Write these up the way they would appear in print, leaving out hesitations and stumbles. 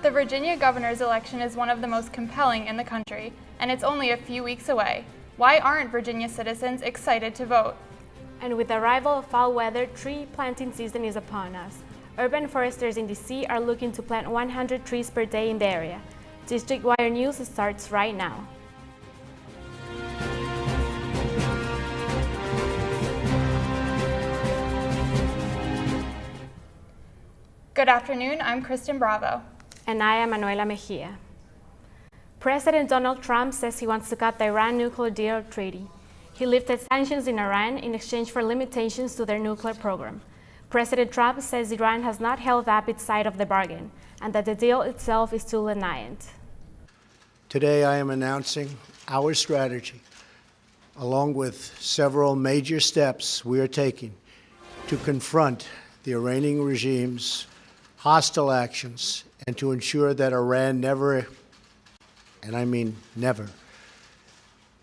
The Virginia governor's election is one of the most compelling in the country, and it's only a few weeks away. Why aren't Virginia citizens excited to vote? And with the arrival of fall weather, tree planting season is upon us. Urban foresters in DC are looking to plant 100 trees per day in the area. District Wire News starts right now. Good afternoon, I'm Kristen Bravo. And I am Manuela Mejia. President Donald Trump says he wants to cut the Iran nuclear deal treaty. He lifted sanctions in Iran in exchange for limitations to their nuclear program. President Trump says Iran has not held up its side of the bargain and that the deal itself is too lenient. Today I am announcing our strategy, along with several major steps we are taking to confront the Iranian regime's hostile actions and to ensure that Iran never, and I mean never,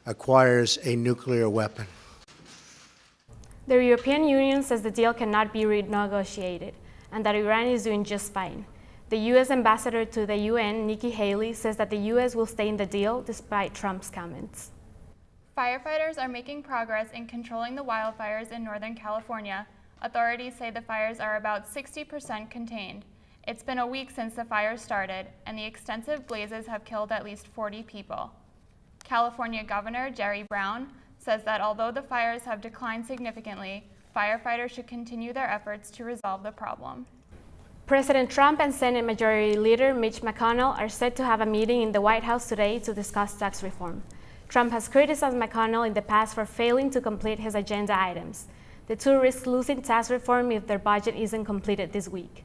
acquires a nuclear weapon. The European Union says the deal cannot be renegotiated and that Iran is doing just fine. The U.S. ambassador to the UN, Nikki Haley, says that the U.S. will stay in the deal despite Trump's comments. Firefighters are making progress in controlling the wildfires in Northern California. Authorities say the fires are about 60% contained. It's been a week since the fires started, and the extensive blazes have killed at least 40 people. California Governor Jerry Brown says that although the fires have declined significantly, firefighters should continue their efforts to resolve the problem. President Trump and Senate Majority Leader Mitch McConnell are set to have a meeting in the White House today to discuss tax reform. Trump has criticized McConnell in the past for failing to complete his agenda items. The two risk losing tax reform if their budget isn't completed this week.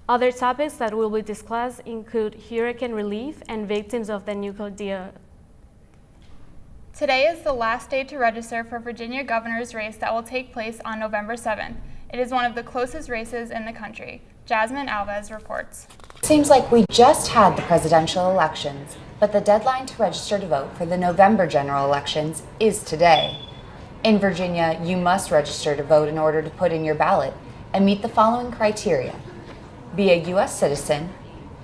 Other topics that will be discussed include hurricane relief and victims of the nuclear deal. Today is the last day to register for Virginia governor's race that will take place on November 7th. It is one of the closest races in the country. Jasmine Alves reports. Seems like we just had the presidential elections, but the deadline to register to vote for the November general elections is today. In Virginia, you must register to vote in order to put in your ballot and meet the following criteria. Be a U.S. citizen,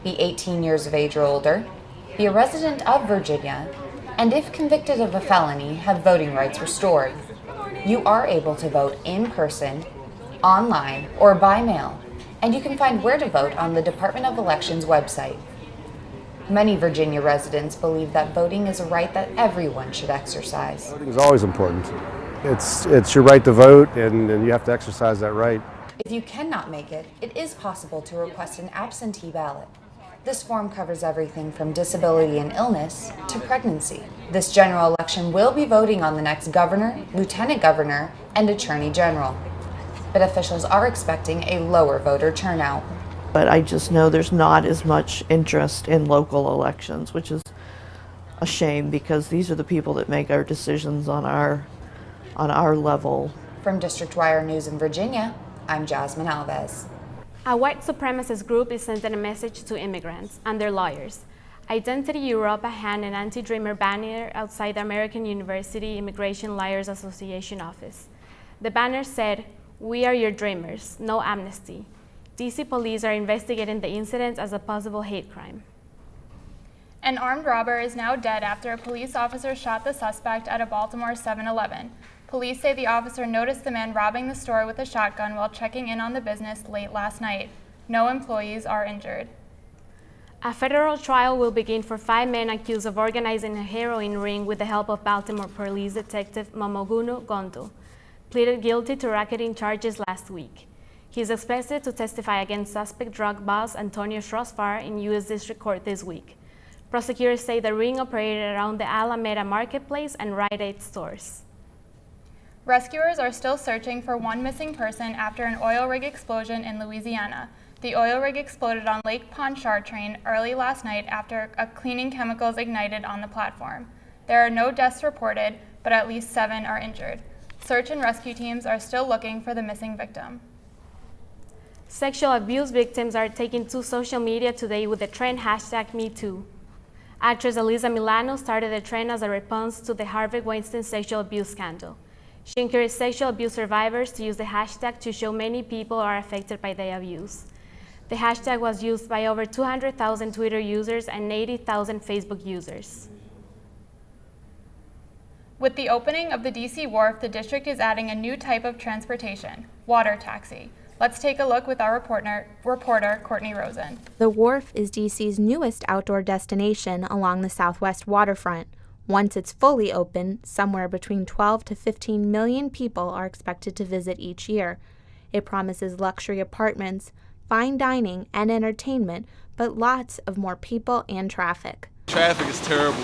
be 18 years of age or older, be a resident of Virginia, and if convicted of a felony, have voting rights restored. You are able to vote in person, online, or by mail, and you can find where to vote on the Department of Elections website. Many Virginia residents believe that voting is a right that everyone should exercise. Voting is always important. It's your right to vote, and you have to exercise that right. If you cannot make it, it is possible to request an absentee ballot. This form covers everything from disability and illness to pregnancy. This general election will be voting on the next governor, lieutenant governor, and attorney general. But officials are expecting a lower voter turnout. But I just know there's not as much interest in local elections, which is a shame because these are the people that make our decisions on our level. From District Wire News in Virginia, I'm Jasmine Alves. A white supremacist group is sending a message to immigrants and their lawyers. Identity Europa had an anti-Dreamer banner outside the American University Immigration Lawyers Association office. The banner said, "We are your dreamers, no amnesty." DC police are investigating the incident as a possible hate crime. An armed robber is now dead after a police officer shot the suspect at a Baltimore 7-Eleven. Police say the officer noticed the man robbing the store with a shotgun while checking in on the business late last night. No employees are injured. A federal trial will begin for 5 men accused of organizing a heroin ring with the help of Baltimore police detective Momoguno Gondo, pleaded guilty to racketeering charges last week. He is expected to testify against suspect drug boss Antonio Schroesfar in U.S. District Court this week. Prosecutors say the ring operated around the Alameda Marketplace and Rite Aid stores. Rescuers are still searching for one missing person after an oil rig explosion in Louisiana. The oil rig exploded on Lake Pontchartrain early last night after a cleaning chemicals ignited on the platform. There are no deaths reported, but at least 7 are injured. Search and rescue teams are still looking for the missing victim. Sexual abuse victims are taking to social media today with the trend #MeToo. Actress Alyssa Milano started the trend as a response to the Harvey Weinstein sexual abuse scandal. She encouraged sexual abuse survivors to use the hashtag to show many people are affected by the abuse. The hashtag was used by over 200,000 Twitter users and 80,000 Facebook users. With the opening of the DC Wharf, the district is adding a new type of transportation, water taxi. Let's take a look with our reporter Courtney Rosen. The Wharf is DC's newest outdoor destination along the southwest waterfront. Once it's fully open, somewhere between 12 to 15 million people are expected to visit each year. It promises luxury apartments, fine dining, and entertainment, but lots of more people and traffic. Traffic is terrible.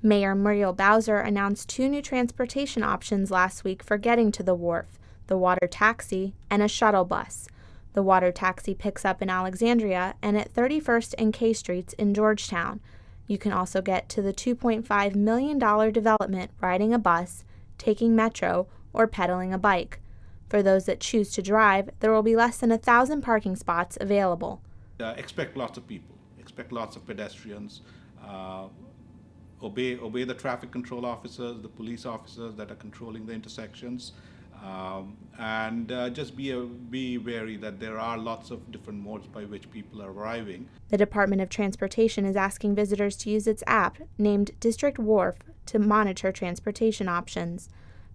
Mayor Muriel Bowser announced 2 new transportation options last week for getting to the Wharf: the water taxi and a shuttle bus. The water taxi picks up in Alexandria and at 31st and K Streets in Georgetown. You can also get to the $2.5 million development riding a bus, taking Metro, or pedaling a bike. For those that choose to drive, there will be less than 1,000 parking spots available. Expect lots of people, expect lots of pedestrians, obey the traffic control officers, the police officers that are controlling the intersections, and just be wary that there are lots of different modes by which people are arriving. The Department of Transportation is asking visitors to use its app, named District Wharf, to monitor transportation options.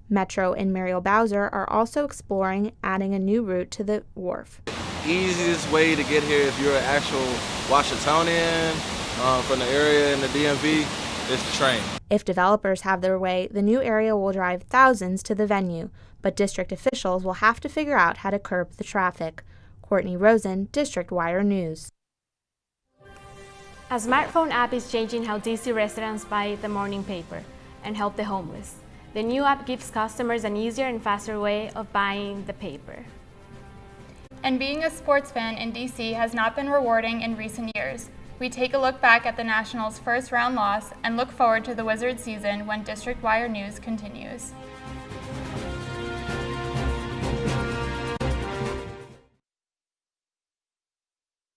Metro and Muriel Bowser are also exploring adding a new route to the Wharf. Easiest way to get here if you're an actual Washingtonian from the area in the DMV is the train. If developers have their way, the new area will drive thousands to the venue, but district officials will have to figure out how to curb the traffic. Courtney Rosen, District Wire News. A smartphone app is changing how DC residents buy the morning paper and help the homeless. The new app gives customers an easier and faster way of buying the paper. And being a sports fan in DC has not been rewarding in recent years. We take a look back at the Nationals' first round loss and look forward to the Wizards season when District Wire News continues.